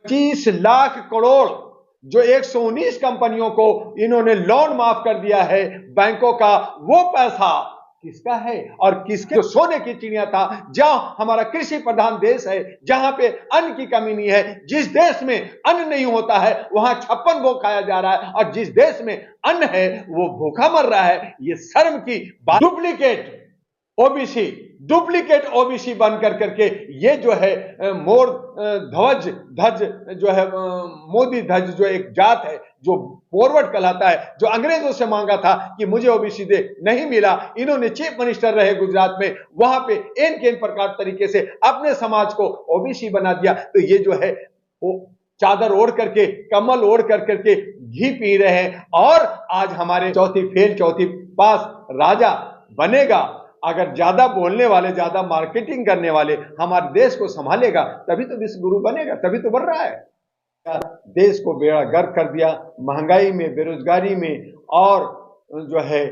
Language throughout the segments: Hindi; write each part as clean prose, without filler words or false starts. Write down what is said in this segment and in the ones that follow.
25 लाख करोड़ जो 119 कंपनियों को इन्होंने लोन माफ कर दिया है बैंकों का, वो पैसा किसका है और किसके? जो सोने की चिड़िया था, जहां हमारा कृषि प्रधान देश है, जहां पे अन्न की कमी नहीं है, जिस देश में अन्न नहीं होता है वहां 56 भोग खाया जा रहा है, और जिस देश में अन्न है वो भूखा मर रहा है। ये शर्म की बात। ओबीसी डुप्लीकेट ओबीसी बनकर करके ये जो है मोर ध्वज धज जो है मोदी ध्वज जो एक जात है जो फॉरवर्ड कहलाता है, जो अंग्रेजों से मांगा था कि मुझे ओबीसी दे, नहीं मिला। इन्होंने चीफ मिनिस्टर रहे गुजरात में, वहां पे एन के एन प्रकार तरीके से अपने समाज को ओबीसी बना दिया। तो ये जो है वो चादर ओढ़ करके, कमल ओढ़ करके घी पी रहे हैं, और आज हमारे चौथी फेल चौथी पास राजा बनेगा। अगर ज्यादा बोलने वाले, ज्यादा मार्केटिंग करने वाले हमारे देश को संभालेगा, तभी तो विश्व गुरु बनेगा, तभी तो बन रहा है। देश को बेड़ा गर्क कर दिया, महंगाई में, बेरोजगारी में, और जो है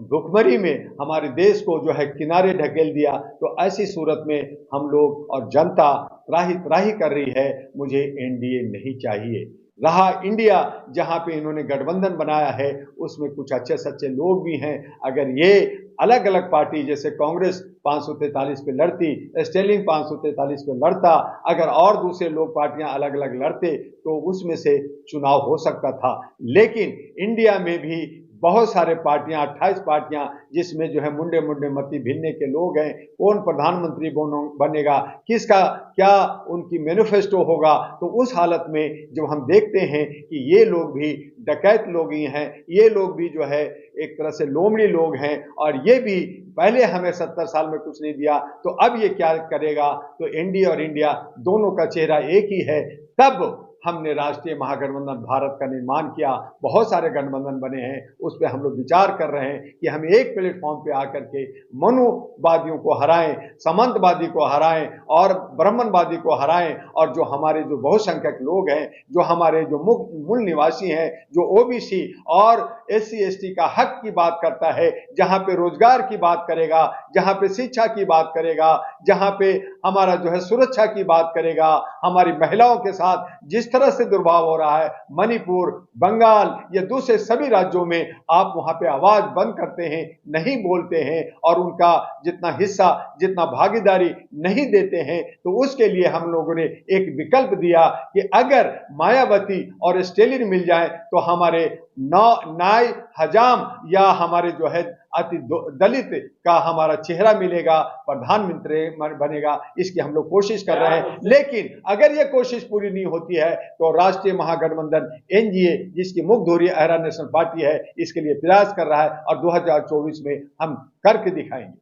भुखमरी में हमारे देश को जो है किनारे ढकेल दिया। तो ऐसी सूरत में हम लोग और जनता त्राही त्राही कर रही है, मुझे एनडीए नहीं चाहिए। रहा इंडिया, जहां पे इन्होंने गठबंधन बनाया है, उसमें कुछ अच्छे सच्चे लोग भी हैं। अगर ये अलग अलग पार्टी, जैसे कांग्रेस 543 पे लड़ती, स्टेलिंग 543 पे लड़ता, अगर और दूसरे लोग पार्टियां अलग अलग लड़ते तो उसमें से चुनाव हो सकता था। लेकिन इंडिया में भी बहुत सारे पार्टियां, 28 पार्टियां, जिसमें जो है मुंडे मुंडे मती भिन्ने के लोग हैं। कौन प्रधानमंत्री बनेगा, किसका क्या उनकी मैनिफेस्टो होगा? तो उस हालत में जब हम देखते हैं कि ये लोग भी डकैत लोग ही हैं, ये लोग भी जो है एक तरह से लोमड़ी लोग हैं, और ये भी पहले हमें 70 साल में कुछ नहीं दिया, तो अब ये क्या करेगा? तो एनडीए और इंडिया दोनों का चेहरा एक ही है। तब हमने राष्ट्रीय महागठबंधन भारत का निर्माण किया, बहुत सारे गठबंधन बने हैं, उस पर हम लोग विचार कर रहे हैं कि हम एक प्लेटफॉर्म पे आकर के मनुवादियों को हराएं, सामंतवादी को हराएं और ब्राह्मणवादी को हराएं, और जो हमारे जो बहुसंख्यक लोग हैं, जो हमारे जो मूल निवासी हैं, जो ओबीसी और एससी एसटी का हक की बात करता है, जहां पे रोजगार की बात करेगा, जहां पे शिक्षा की बात करेगा, जहां पे हमारा जो है सुरक्षा की बात करेगा, हमारी महिलाओं के साथ जिस तरह से दुर्भाव हो रहा है, मणिपुर, बंगाल या दूसरे सभी राज्यों में, आप वहां पे आवाज बंद करते हैं, नहीं बोलते हैं, और उनका जितना हिस्सा, जितना भागीदारी नहीं देते हैं। तो उसके लिए हम लोगों ने एक विकल्प दिया कि अगर मायावती और स्टेलिन मिल जाए तो हमारे नाय हजाम या हमारे जो है अति दलित का हमारा चेहरा मिलेगा, प्रधानमंत्री बनेगा। इसकी हम लोग कोशिश कर रहे हैं। लेकिन अगर ये कोशिश पूरी नहीं होती है तो राष्ट्रीय महागठबंधन एनडीए, जिसकी मुखधोरी अहरा नेशनल पार्टी है, इसके लिए प्रयास कर रहा है, और 2024 में हम करके दिखाएंगे।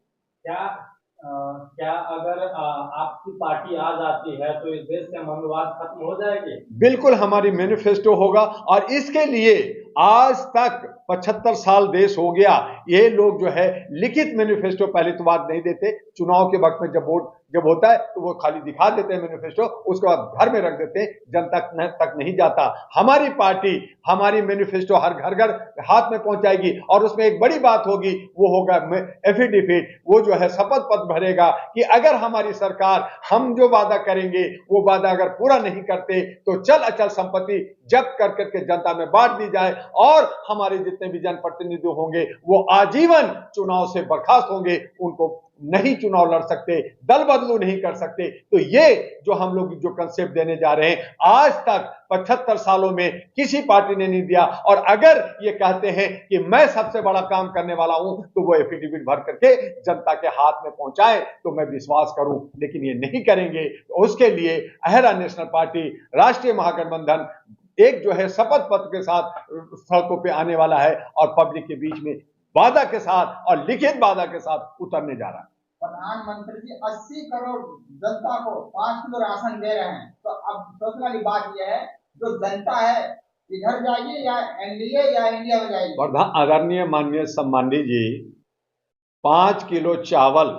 क्या अगर आपकी पार्टी आ जाती है तो इस देश से मनुवाद खत्म हो जाएगी? बिल्कुल, हमारी मैनिफेस्टो होगा, और इसके लिए आज तक 75 साल देश हो गया, ये लोग जो है लिखित मैनिफेस्टो पहले तो बात नहीं देते, चुनाव के वक्त में जब वोट जब होता है तो वो खाली दिखा देते हैं मैनिफेस्टो, उसके बाद घर में रख देते हैं, जनता तक नहीं जाता। हमारी पार्टी हमारी मैनिफेस्टो हर घर घर हाथ में पहुंचाएगी, और उसमें एक बड़ी बात होगी, वो होगा एफिडेविट, वो जो है शपथ पत्र भरेगा कि अगर हमारी सरकार हम जो वादा करेंगे वो वादा अगर पूरा नहीं करते तो चल अचल संपत्ति जब्त कर करके जनता में बांट दी जाए, और हमारे जितने भी जनप्रतिनिधि होंगे वो आजीवन चुनाव से बर्खास्त होंगे, उनको नहीं चुनाव लड़ सकते, दल बदलू नहीं कर सकते। तो ये जो हम लोग जो कंसेप्ट देने जा रहे हैं, आज तक 75 सालों में किसी पार्टी ने नहीं दिया। और अगर ये कहते हैं कि मैं सबसे बड़ा काम करने वाला हूं, तो वो एफिडेविट भर करके जनता के हाथ में पहुंचाएं तो मैं विश्वास करूं, लेकिन ये नहीं करेंगे। तो उसके लिए अहरा नेशनल पार्टी, राष्ट्रीय महागठबंधन एक जो है शपथ पत्र के साथ सड़कों पे आने वाला है, और पब्लिक के बीच में वादा के साथ और लिखित वादा के साथ उतरने जा रहा है। प्रधानमंत्री जी 80 करोड़ जनता को 5 किलो राशन दे रहे हैं, तो अब सोचने वाली बात यह है, जो जनता है इधर जाएगी या एनडीए या इंडिया में जाएगी? आदरणीय माननीय सम्माननीय जी, 5 किलो चावल,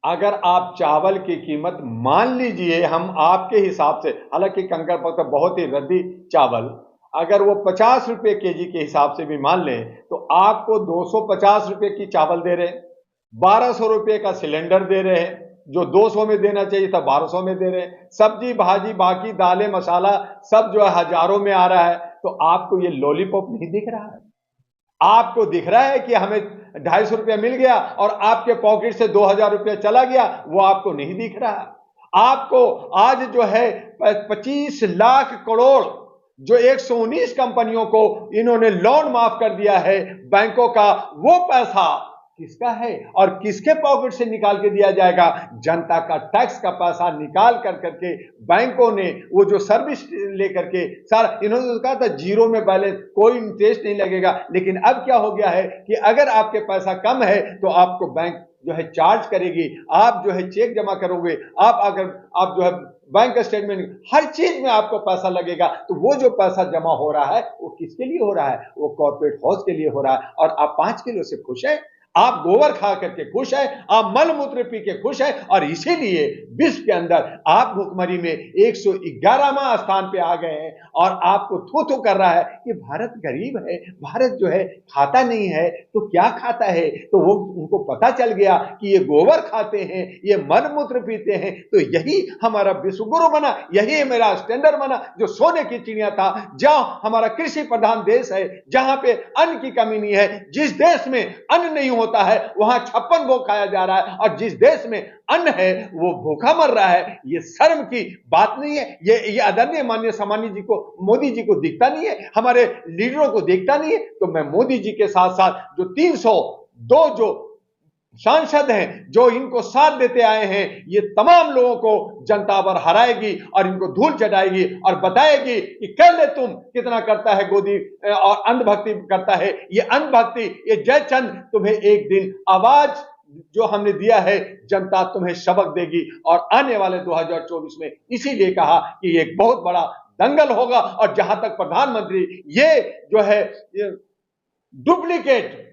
अगर आप चावल की कीमत मान लीजिए हम आपके हिसाब से, हालांकि कंकर पत्थर बहुत ही रद्दी चावल, अगर वो 50 रुपए केजी के हिसाब से भी मान लें तो आपको 250 रुपए की चावल दे रहे हैं, 1200 रुपए का सिलेंडर दे रहे हैं, जो 200 में देना चाहिए था 1200 में दे रहे हैं। सब्जी भाजी बाकी दालें मसाला सब जो है हजारों में आ रहा है। तो आपको ये लॉलीपॉप नहीं दिख रहा है? आपको दिख रहा है कि हमें 250 रुपया मिल गया और आपके पॉकेट से 2000 रुपया चला गया? वो आपको नहीं दिख रहा। आपको आज जो है 25 लाख करोड़ जो 119 कंपनियों को इन्होंने लोन माफ कर दिया है बैंकों का, वो पैसा किसका है और किसके पॉकेट से निकाल के दिया जाएगा? जनता का टैक्स का पैसा निकाल कर करके बैंकों ने वो जो सर्विस लेकर के सारा, इन्होंने तो कहा था जीरो में बैलेंस, कोई इंटरेस्ट नहीं लगेगा। लेकिन अब क्या हो गया है कि अगर आपके पैसा कम है तो आपको बैंक जो है चार्ज करेगी। आप जो है चेक जमा करोगे, आप जो है बैंक स्टेटमेंट, हर चीज में आपको पैसा लगेगा। तो वो जो पैसा जमा हो रहा है वो किसके लिए हो रहा है? वो कॉर्पोरेट हाउस के लिए हो रहा है। और आप 5 किलो से खुश हैं, आप गोबर खा करके खुश है, आप मल मूत्र पी के खुश है। और इसीलिए विश्व के अंदर आप भुखमरी में 111वां स्थान पे आ गए हैं। और आपको थू थू कर रहा है कि भारत गरीब है, भारत जो है खाता नहीं है। तो क्या खाता है? तो वो उनको पता चल गया कि ये गोबर खाते हैं, ये मल मूत्र पीते हैं। तो यही हमारा विश्व गुरु बना, यही मेरा स्टैंडर्ड बना। जो सोने की चिड़िया था, जहां हमारा कृषि प्रधान देश है, जहां पे अन्न की कमी नहीं है, जिस देश में अन्न नहीं होता है वहां 56 भोग खाया जा रहा है, और जिस देश में अन्न है वो भूखा मर रहा है। ये शर्म की बात नहीं है? ये आदरणीय माननीय सामान्य जी को, मोदी जी को दिखता नहीं है? हमारे लीडरों को दिखता नहीं है? तो मैं मोदी जी के साथ साथ जो 302 जो सांसद हैं जो इनको साथ देते आए हैं, ये तमाम लोगों को जनता पर हराएगी और इनको धूल चटाएगी और बताएगी कि कर ले तुम कितना करता है गोदी और अंधभक्ति करता है। ये अंधभक्ति, ये जयचंद तुम्हें एक दिन आवाज जो हमने दिया है जनता तुम्हें सबक देगी। और आने वाले 2024 में इसीलिए कहा कि ये एक बहुत बड़ा दंगल होगा। और जहां तक प्रधानमंत्री ये जो है डुप्लीकेट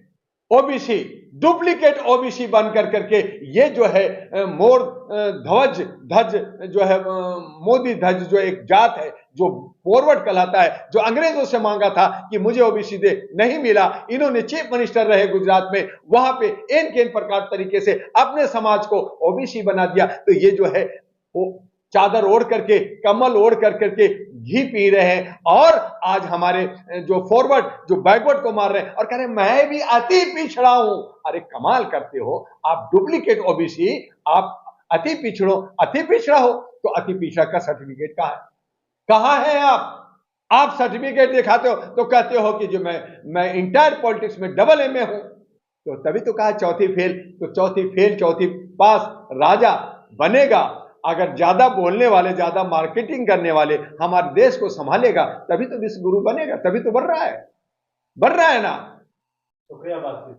ओबीसी बनकर करके ये जो है मोर ध्वज जो है मोदी ध्वज जो एक जात है जो फॉरवर्ड कहलाता है, जो अंग्रेजों से मांगा था कि मुझे ओबीसी दे, नहीं मिला। इन्होंने चीफ मिनिस्टर रहे गुजरात में, वहां पे एन के प्रकार तरीके से अपने समाज को ओबीसी बना दिया। तो ये जो है वो चादर ओढ़ करके, कम्बल ओढ़ कर करके घी पी रहे हैं। और आज हमारे जो फॉरवर्ड, जो बैकवर्ड को मार रहे हैं और कह रहे हैं मैं भी अति पिछड़ा हूं। अरे कमाल करते हो आप, डुप्लीकेट ओबीसी, आप अति पिछड़ा हो। तो अति पिछड़ा का सर्टिफिकेट कहां है? आप सर्टिफिकेट दिखाते हो तो कहते हो कि जो मैं इंटायर पॉलिटिक्स में डबल एमए हूं। तो तभी तो कहा चौथी फेल। तो चौथी फेल चौथी पास राजा बनेगा। अगर ज्यादा बोलने वाले, ज्यादा मार्केटिंग करने वाले हमारे देश को संभालेगा, तभी तो विश्व गुरु बनेगा। तभी तो बढ़ रहा है ना। शुक्रिया बातचीत।